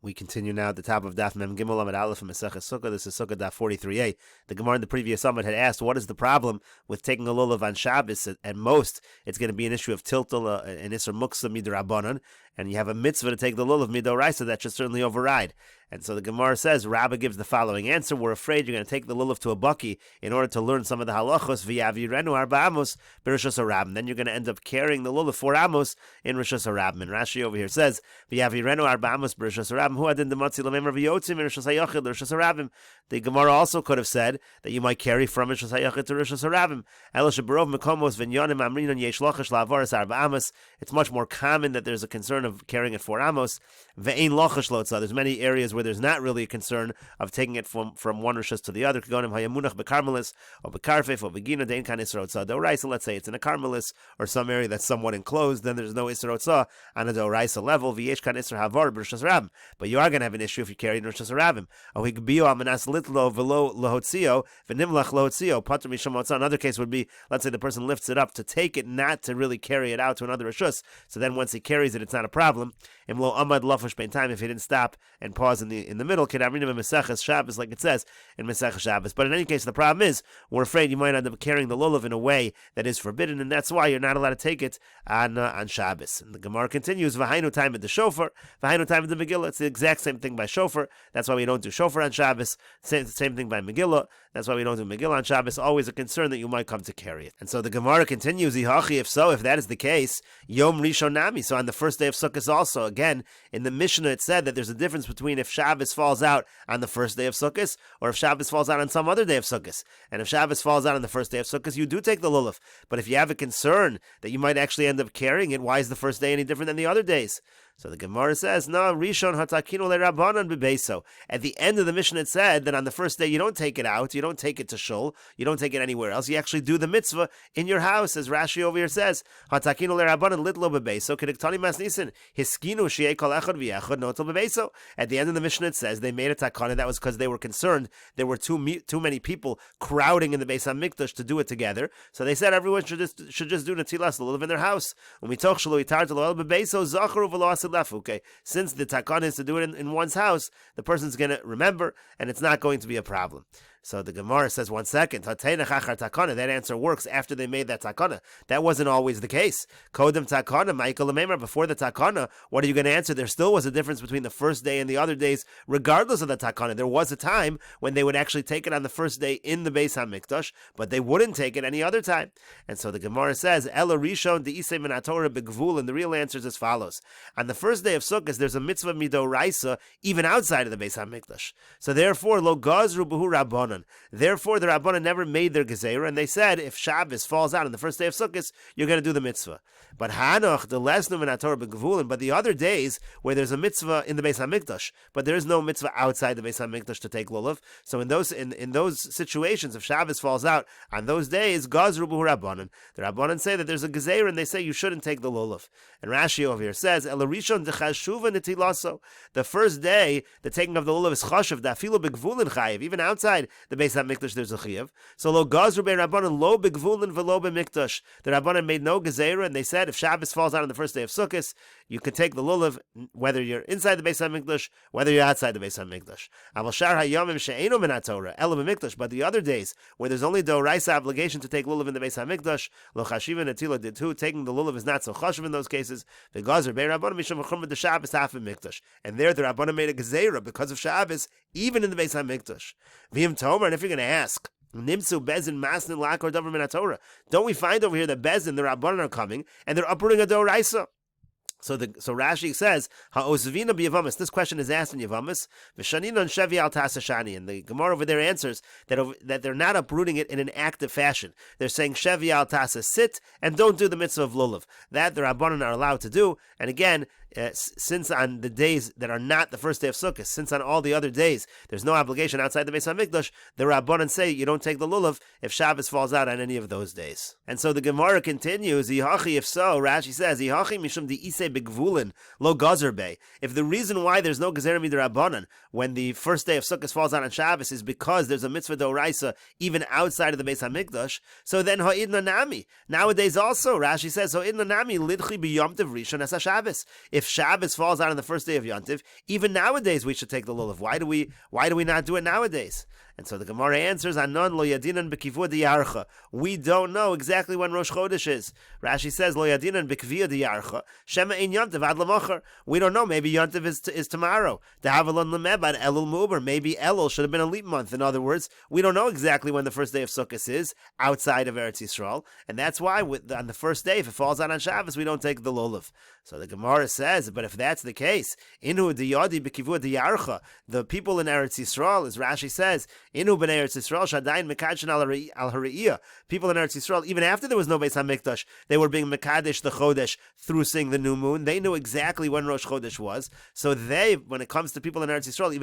We continue now at the top of Daf Mem Gimel Amud Aleph from Meseches Sukkah. This is Sukkah Daf 43a. The Gemara in the previous summit had asked, what is the problem with taking a lulav on Shabbos? At most, it's going to be an issue of tiltal, an Isser Muksa Midrabanan, and you have a mitzvah to take the lulav Midoraisa, that should certainly override. And so the Gemara says, Rabbah gives the following answer: we're afraid you're going to take the lulav to a bucky in order to learn some of the halachos, v'yavirenu arba amos b'rishos harabim. Then you're going to end up carrying the lulav 4 amos in rishos harabim. And Rashi over here says, v'yavirenu arba amos b'rishos harabim hu adin dematzi lamemer v'yotzim rishos hayachid rishos harabim. The Gemara also could have said that you might carry from rishos hayachid to rishos harabim. Ela shebarov mekomos v'nyanim amrinon yesh lochash la'avaras arba amos. It's much more common that there's a concern of carrying it 4 amos. Ve'ein lochash lotza. There's many areas where there's not really a concern of taking it from one rishos to the other. Kagonim hayamunach bekarmelis or bekarfef or begina dein kan isra otza doraisa. Let's say it's in a karmelis or some area that's somewhat enclosed, then there's no isra otza on a doraisa level. V'yesh kan isra havar b'rishos harabim. But you are going to have an issue if you carry it in rishos harabim. Oh, higbiyo amanas litlo v'lo lahotzio v'nimlach lahotzio pater misham otza. Another case would be, let's say the person lifts it up to take it, not to really carry it out to another rishos. So then once he carries it, it's not a problem. Imlo amad lafash bein time, if he didn't stop and pause in the middle, kedamrinim Meseches Shabbos, like it says in Meseches Shabbos. But in any case, the problem is we're afraid you might end up carrying the lulav in a way that is forbidden, and that's why you're not allowed to take it on Shabbos. And the Gemara continues, v'hainu time at the shofar, v'hainu time at the Megillah. It's the exact same thing by shofar. That's why we don't do shofar on Shabbos. Same thing by Megillah. That's why we don't do Megillah on Shabbos. Always a concern that you might come to carry it. And so the Gemara continues, ihachi, if so, if that is the case, yom rishon nami. So on the first day of Sukkot also, again, in the Mishnah it said that there's a difference between if Shabbos falls out on the first day of Sukkot or if Shabbos falls out on some other day of Sukkot. And if Shabbos falls out on the first day of Sukkot, you do take the lulav. But if you have a concern that you might actually end up carrying it, why is the first day any different than the other days? So the Gemara says, no, Rishon hatakinu leRabbanan bebeso. At the end of the Mishnah it said that on the first day you don't take it out, you don't take it to shul, you don't take it anywhere else, you actually do the mitzvah in your house, as Rashi over here says, hatakinu leRabbanan litlo bebeso, kediktani masnisin, hiskinu shiei kol echad v'yechad notel bebeso. At the end of the Mishnah it says they made a takana, that was because they were concerned there were too many people crowding in the Beis HaMikdash to do it together, so they said everyone should just do netilas lulav in their house. When we talk shelo itar to lo bebeso zacharu v'lo okay, since the takana is to do it in one's house, the person's going to remember, and it's not going to be a problem. So the Gemara says, 1 second, that answer works after they made that takana. That wasn't always the case. Kodem takana, Michael Lememar, before the takana, what are you going to answer? There still was a difference between the first day and the other days, regardless of the takana. There was a time when they would actually take it on the first day in the Beis HaMikdash, but they wouldn't take it any other time. And so the Gemara says, Ela Rishon de'isei min haTorah begvul, and the real answer is as follows. On the first day of Sukkot, there's a mitzvah midoraisa, even outside of the Beis HaMikdash. So therefore, lo gazru b'hu rabbanon. Therefore, the Rabbanan never made their gezerah, and they said if Shabbos falls out on the first day of Sukkot, you're going to do the mitzvah. But Hanoch, the lesnu min haTorah begvulin, but the other days where there's a mitzvah in the Beis HaMikdash, but there is no mitzvah outside the Beis HaMikdash to take lulav. So in those situations, if Shabbos falls out on those days, gazru b'hu Rabbanan. The Rabbanan say that there's a gezerah, and they say you shouldn't take the lulav. And Rashi over here says, Elarishon dechashuva netilaso. The first day, the taking of the lulav is chashuv, dafilu begvulin chayiv, even outside the Beis HaMikdash there's a chiyuv. So lo gazru be Rabbanan lo begvulin v'lo b'mikdash. The Rabbanan made no gezerah, and they said if Shabbos falls out on the first day of Sukkot, you can take the lulav whether you're inside the Beis HaMikdash, whether you're outside the Beis HaMikdash. Aval shar hayomim she'eino min haTorah ela b'mikdash. But the other days where there's only doraisa obligation to take lulav in the Beis HaMikdash, lo chashiva netila did too. Taking the lulav is not so chashiv in those cases. The gazru be Rabbanan mishum v'chum the Shabbos half in mikdash. And there the Rabbanan made a gezerah because of Shabbos, even in the Beis HaMikdash. V'im tomer, and if you're going to ask, Nimsu bezin masnin lakor davar min haTorah, don't we find over here that bezin, the Rabbanan, are coming and they're uprooting a doraisa? So Rashi says, Ha'osvina b'Yavamis. This question is asked in Yavamis. V'shaninon shevi al tasashani. And the Gemara over there answers that they're not uprooting it in an active fashion. They're saying shevi al tasa, sit and don't do the mitzvah of lulav. That the Rabbanan are allowed to do. And again, since on the days that are not the first day of Sukkot, since on all the other days there's no obligation outside the Beis HaMikdash, the Rabbanan say you don't take the lulav if Shabbos falls out on any of those days. And so the Gemara continues, Ihachi, if so, Rashi says, Ihachi mishum di'isei bigvulin lo gazer bay. If the reason why there's no gezer midrabanan when the first day of Sukkot falls on Shabbos is because there's a mitzvah d'oraisa even outside of the Beis Hamikdash, so then ha'idna nami. Nowadays also, Rashi says, ha'idna nami lidchi b'yom tiv rishon as Shabbos. If Shabbos falls on the first day of Yom Tiv, even nowadays we should take the lulav. Why do we not do it nowadays? And so the Gemara answers, Anon lo yadinan b'kivua diyarcha. We don't know exactly when Rosh Chodesh is. Rashi says, lo yadinan b'kivua diyarcha. Shema ein Yom Tov ad l'mocher. We don't know. Maybe Yom Tov is tomorrow. Dehavalon lemeb ad Elul Mu'ber. Maybe Elul should have been a leap month. In other words, we don't know exactly when the first day of Sukkot is outside of Eretz Yisrael. And that's why on the first day, if it falls on Shabbos, we don't take the lulav. So the Gemara says, but if that's the case, inu diyadi b'kivua diyarcha, the people in Eretz Yisrael, as Rashi says, inu b'nei Eretz Yisrael shadayin mekadshin al hariyah. People in Eretz Yisrael, even after there was no Beis Hamikdash, they were being mekadesh the Chodesh through seeing the new moon. They knew exactly when Rosh Chodesh was. So they, when it comes to people in Eretz Yisrael,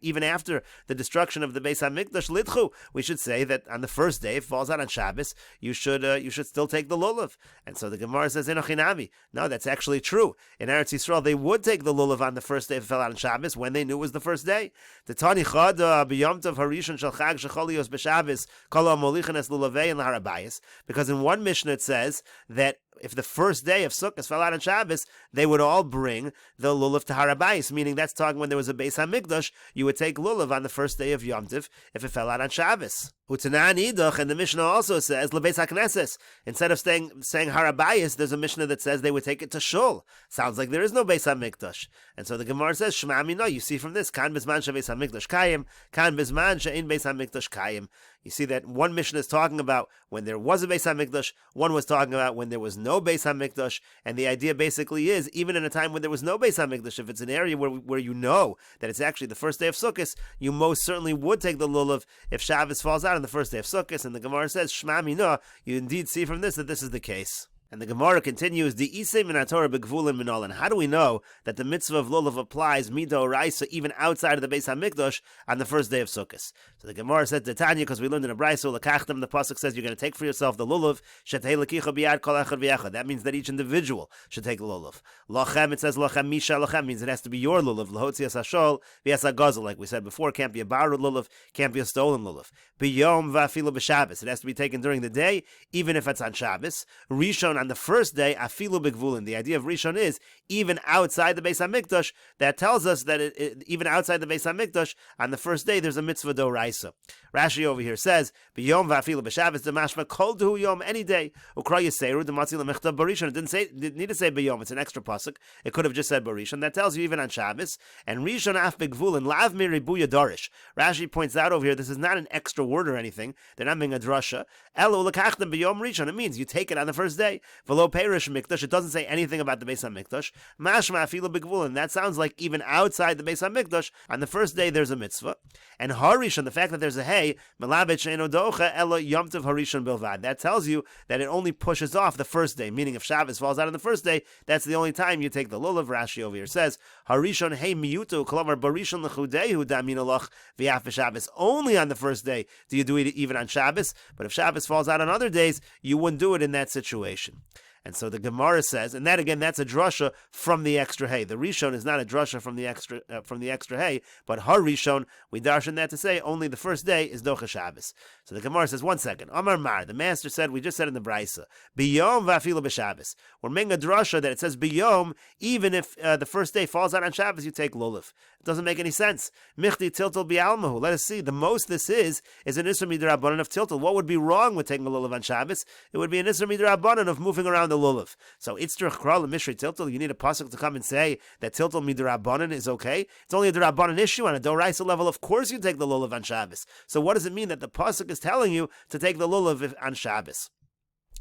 even after the destruction of the Beis Hamikdash lidchu, we should say that on the first day, if it falls out on Shabbos, you should still take the lulav. And so the Gemara says, enochinami. No, that's actually true. In Eretz Yisrael, they would take the lulav on the first day if it fell out on Shabbos when they knew it was the first day. The Tani Chada b'Yom Tov Harishon Shel Chag Shecholios b'Shabbos Kol HaMolichin Es Lulavei and L'Harabayis, because in one Mishnah it says that if the first day of Sukkot fell out on Shabbos, they would all bring the lulav to Harabayis, meaning that's talking when there was a Beis Hamikdash, you would take lulav on the first day of Yom Tov if it fell out on Shabbos. Utanan idach, and the Mishnah also says lebeis hakneses. Instead of saying Harabayis, there's a Mishnah that says they would take it to Shul. Sounds like there is no Beis Hamikdash, and so the Gemara says Shema Amino. You see from this kan bisman shebeis Hamikdash kayim, kan bisman she'in Beis Hamikdash kayim. You see that one Mishnah is talking about when there was a Beis Hamikdash, one was talking about when there was no Beis Hamikdash, and the idea basically is, even in a time when there was no Beis Hamikdash, if it's an area where you know that it's actually the first day of Sukkot, you most certainly would take the lulav if Shabbos falls out on the first day of Sukkot, and the Gemara says, Shema Mina, you indeed see from this that this is the case. And the Gemara continues, the Isei min HaTorah b'gvulin minolan. How do we know that the mitzvah of lulav applies midoraisa even outside of the Beis Hamikdash on the first day of Sukkot? So the Gemara said to Tanya, because we learned in a brayso lekachtem, the pasuk says you're going to take for yourself the lulav shetei lekicha biyad kol echad v'yechad. That means that each individual should take the lulav. Lochem, it says lochem misha lochem, means it has to be your lulav. Lahotzias hashol v'yas hagazel, like we said before, can't be a borrowed lulav, can't be a stolen lulav. Biyom v'afilu b'Shabbos, it has to be taken during the day, even if it's on Shabbos. Rishon, on the first day, afilu b'gvulin. The idea of Rishon is even outside the Beis Hamikdash. That tells us that even outside the Beis Hamikdash, on the first day, there's a mitzvah d'oraisa. Rashi over here says, "B'yom v'afilu b'Shabbos demashma kol duhu yom, any day." Ukra yiseru dematzi lemechtav barishon. It didn't need to say b'yom. It's an extra pasuk. It could have just said barishon. That tells you even on Shabbos. And Rishon af b'gvulin lav miribuya darish. Rashi points out over here, this is not an extra word or anything. They're not being a drasha. Elo lekachtem b'yom rishon. It means you take it on the first day. V'lo perish mikdash. It doesn't say anything about the Beis Hamikdash. Mashma afilu b'gvulin. That sounds like even outside the Beis Hamikdash, on the first day there's a mitzvah. And harishon, the fact that there's a hay, melabet she'eno docha elo yom tov harishon bilvad. That tells you that it only pushes off the first day. Meaning, if Shabbos falls out on the first day, that's the only time you take the lulav. Rashi over here says harishon hey miyutu kolomar barishon lechudehu daminalach v'yaf v'Shabbos. Only on the first day do you do it even on Shabbos. But if Shabbos falls out on other days, you wouldn't do it in that situation. And so the Gemara says, and that again, that's a drasha from the extra hay. The Rishon is not a drasha from the extra hay, but Har Rishon, we darshan that to say only the first day is Docha Shabbos. So the Gemara says, 1 second. Amar Mar, the master said, we just said in the Braisa, Biyom v'afilu b'Shabbos. We're making a drasha that it says Biyom, even if the first day falls out on Shabbos, you take lulav. It doesn't make any sense. Michti tiltal bi'almahu. Let us see. The most this is an Isra midrabanan of tiltal. What would be wrong with taking a lulav on Shabbos? It would be an Isra midrabanan of moving around the lulav. So itzrich kral mishri tiltal. You need a pasuk to come and say that tiltal midrabanan is okay. It's only a drabanan issue on a doraisa level. Of course, you take the lulav on Shabbos. So what does it mean that the pasuk is telling you to take the lulav on Shabbos?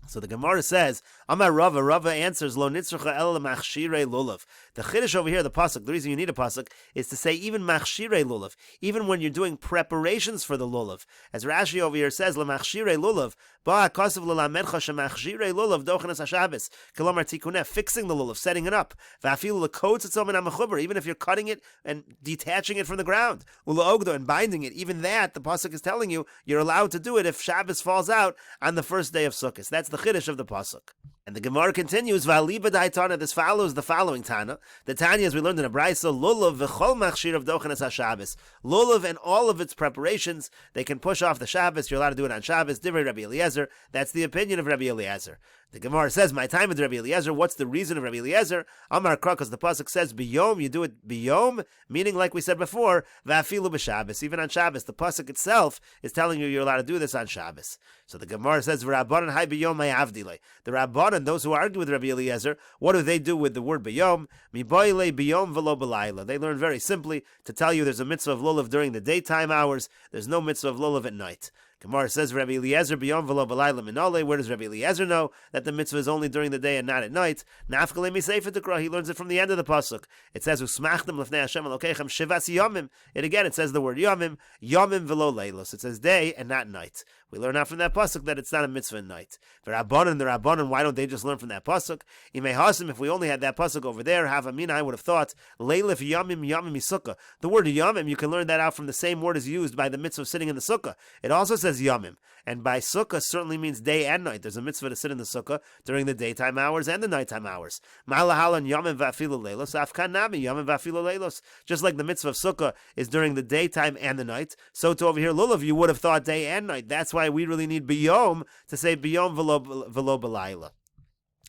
So the Gemara says, Amar Rava answers, Lo nitzrucha el machshirei lulav. The chiddush over here, the pasuk, the reason you need a pasuk is to say even machshirei lulav, even when you're doing preparations for the lulav. As Rashi over here says, Le machshirei lulav, ba kasav l'lamercha shemachshirei lulav dochenas hashabbos, kelomar tikuneh, fixing the lulav, setting it up. Va'afilu l'kotz etzom min ha'mechuber, even if you're cutting it and detaching it from the ground, u'la'ogdo, and binding it, even that, the pasuk is telling you, you're allowed to do it if Shabbos falls out on the first day of Sukkot. That's the chiddush of the pasuk. And the Gemara continues, V'aliba da'itana, this follows the following Tana. The Tanya, as we learned in a Brayso, Lulav v'chol machshir of dochanas HaShabbos. Lulav and all of its preparations, they can push off the Shabbos. You're allowed to do it on Shabbos. Divrei Rabbi Eliezer. That's the opinion of Rabbi Eliezer. The Gemara says, my time with Rabbi Eliezer, what's the reason of Rabbi Eliezer? Amar Kra, because the Pasuk says, Biyom, you do it Biyom, meaning like we said before, Va'afilu b'Shabbos. Even on Shabbos, the Pasuk itself is telling you you're allowed to do this on Shabbos. So the Gemara says, V'Rabbanan hai Biyom ma'avdile. The Rabbanan, those who argue with Rabbi Eliezer, what do they do with the word Biyom? Miboile Biyom v'lo b'layla. They learn very simply to tell you there's a mitzvah of lulav during the daytime hours, there's no mitzvah of lulav at night. Gemara says, Rabbi Eliezer biyom v'lo b'layla minole. Where does Rabbi Eliezer know that the mitzvah is only during the day and not at night? Nafkale miseifer tekra. He learns it from the end of the pasuk. It says, "Usmachtem lefnei Hashem Elokeichem shivas yomim." And again, it says the word yomim, yomim v'lo leilos. It says day and not night. We learn out from that pasuk that it's not a mitzvah at night. The Rabbanan, why don't they just learn from that pasuk? If we only had that pasuk over there, Havamina, I would have thought leilif yomim yomim sukkah. The word yomim, you can learn that out from the same word as used by the mitzvah of sitting in the sukkah. It also says yomim, and by sukkah certainly means day and night. There's a mitzvah to sit in the sukkah during the daytime hours and the nighttime hours. Malahalan yomim vafilu leilos, afkanami yomim vafilu leilos. Just like the mitzvah of sukkah is during the daytime and the night, so to over here lulav, you would have thought day and night. That's why we really need biyom to say biyom v'lo b'layla.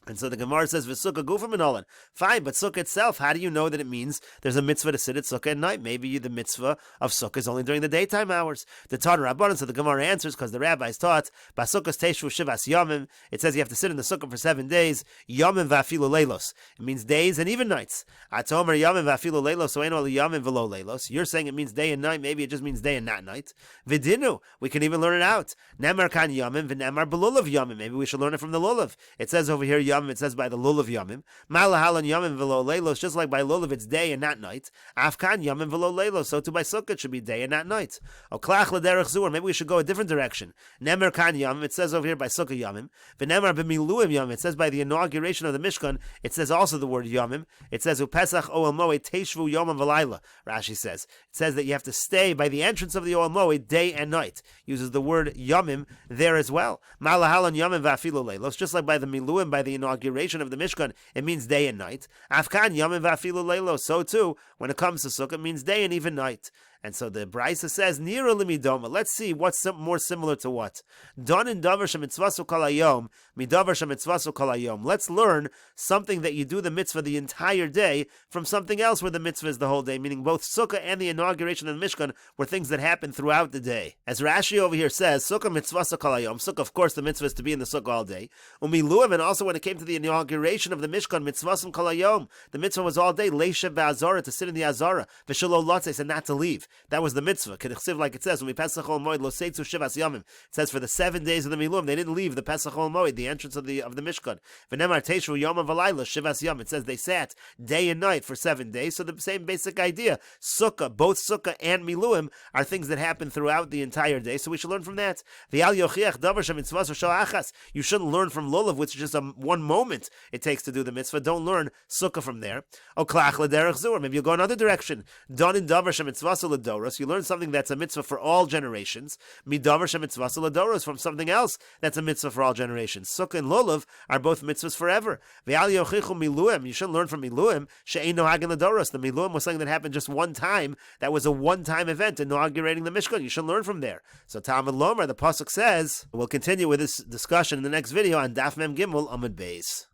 And so the Gemara says, V'sukkah gufa minolan. Fine, but sukkah itself, how do you know that it means there's a mitzvah to sit at sukkah at night? Maybe the mitzvah of sukkah is only during the daytime hours. The Tan Rabbanan, so the Gemara answers, because the rabbis taught, Basukkah's teishu shivas yomim. It says you have to sit in the sukkah for 7 days. Yomim v'afilu leilos. It means days and even nights. Atomer yomim v'afilu leilos, so ain't only yomim v'lo leilos. You're saying it means day and night. Maybe it just means day and not night. V'dinu, we can even learn it out. Nemar kan yomim v'nemar b'lulav yomim. Maybe we should learn it from the lulav. It says over here, it says by the lulav yamim. Malahalan yamim v'lo leilos, just like by lulav it's day and not night. Afkan yamim v'lo leilos, so too by sukkah it should be day and not night. O klach l'derech zuor, maybe we should go a different direction. Nemer kan yamim, it says over here by sukkah yamim. V'nemer b'miluim yamim, it says by the inauguration of the Mishkan, it says also the word yamim. It says upesach oel moed teishvu yomim v'layla. Rashi says. It says that you have to stay by the entrance of the oel moed day and night. Uses the word yamim there as well. Malahalan yamim v'afilu leilos, just like by the miluim, by the inauguration of the Mishkan, it means day and night. Afkan yamim v'afilu leilos. So too, when it comes to sukkah, it means day and even night. And so the Brisa says, Nira limidoma. Let's see what's more similar to what. Don in davar shemitzvasu kol hayom, midavar shemitzvasu kol hayom. Let's learn something that you do the mitzvah the entire day from something else where the mitzvah is the whole day, meaning both sukkah and the inauguration of the Mishkan were things that happen throughout the day. As Rashi over here says, sukkah mitzvasu kol hayom. Sukkah, of course, the mitzvah is to be in the sukkah all day. Umiluim, and also when it came to the inauguration of the Mishkan, mitzvasum kol hayom. The mitzvah was all day, leishav v'azara, to sit in the azara, v'shelo lotzes, and not to leave. That was the mitzvah. Like it says, when we Pesach Ol Moed, Lo Seitzu Shivas Yomim. It says for the 7 days of the Miluim, they didn't leave the Pesach Ol Moed, the entrance of the Mishkan. V'nemar Teishvu Yom V'Layla Shivas Yom. It says they sat day and night for 7 days. So the same basic idea. Sukkah, both Sukkah and Miluim are things that happen throughout the entire day. So we should learn from that. V'al Yochiach Davar Shem Mitzvah Shal You shouldn't learn from Lulav, which is just one moment it takes to do the mitzvah. Don't learn Sukkah from there. O Klach L'Derech Zur. Maybe you'll go another direction. Don in Davar Shem Mitzvah L'Doros. You learn something that's a mitzvah for all generations. Midavar shemitzvah l'doros, from something else that's a mitzvah for all generations. Sukkah and lulav are both mitzvahs forever. Ve'al yochichu miluim. You shouldn't learn from miluim. She'ein nohagin l'doros. The miluim was something that happened just one time. That was a one-time event inaugurating the Mishkan. You should learn from there. So Talmud Lomar, the pasuk says, we'll continue with this discussion in the next video on Daf Mem Gimel Amud Beis.